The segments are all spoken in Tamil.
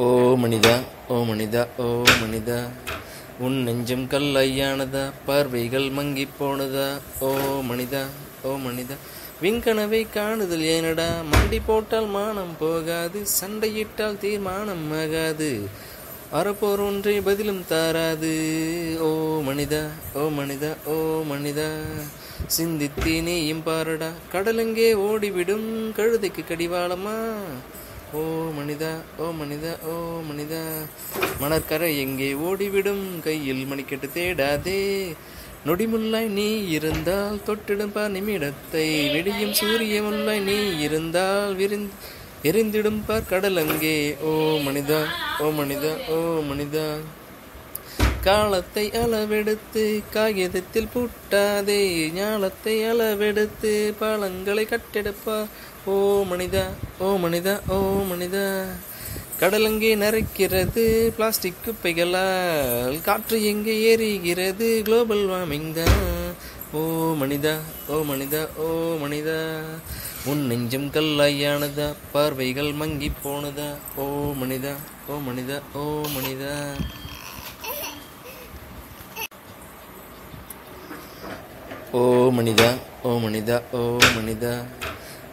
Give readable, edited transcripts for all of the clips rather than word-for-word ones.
ஓ மனிதா, ஓ மனிதா, ஓ மனிதா, உன் நெஞ்சம் கல்லையானதா, பார்வைகள் மங்கிப் போனதா. ஓ மனிதா, ஓ மனிதா, விண்கனவை காணுதல் ஏனடா, மண்டி போட்டால் மானம் போகாது, சண்டையிட்டால் தீர்மானம் ஆகாது, அறப்போர் ஒன்றே பதிலும் தாராது. ஓ மனிதா, ஓ மனிதா, ஓ மனிதா, சிந்தித்தே நீயும் பாரடா, கடலெங்கே ஓடிவிடும் கழுதைக்கு கடிவாளமா. ஓ மனிதா, ஓ மனிதா, ஓ மனிதா, மணற்கரை எங்கே ஓடிவிடும் கையில் மணிக்கட்டு தேடாதே, நொடிமுல்லாய் நீ இருந்தால் தொட்டிடும் பார் நிமிடத்தை, விடியும் சூரிய முல்லாய் நீ இருந்தால் எரிந்திடும் பார் கடலங்கே. ஓ மனிதா, ஓ மனிதா, ஓ மனிதா, காலத்தை அளவெடுத்து காகிதத்தில் பூட்டாதே, ஞாலத்தை அளவெடுத்து பாலங்களை கட்டெடுப்பா. ஓ மனிதா, ஓ மனிதா, ஓ மனிதா, கடலங்கே நரைக்கிறது பிளாஸ்டிக் குப்பைகளால், காற்று எங்கே ஏறுகிறது குளோபல் வார்மிங் தான். ஓ மனிதா, ஓ மனிதா, ஓ மனிதா, உன் நெஞ்சம் கல்லாயானதா, பார்வைகள் மங்கி போனதா. ஓ மனிதா, ஓ மனிதா, ஓ மனிதா. ஓ மனிதா, ஓ மனிதா, ஓ மனிதா,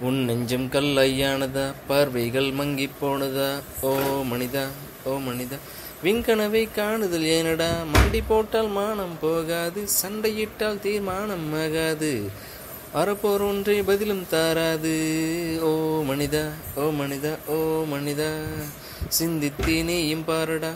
உன் நெஞ்சம் கல்லையானதா, பார்வைகள் மங்கி போனதா. ஓ மனிதா, ஓ மனிதா, விண்கனவை காணுதல் ஏனடா, மண்டி போட்டால் மானம் போகாது, சண்டையிட்டால் தீர்மானம் ஆகாது, அறப்போர் ஒன்றே பதிலும் தாராது. ஓ மனிதா, ஓ மனிதா, ஓ மனிதா, சிந்தித்தே நீயும் பாரடா.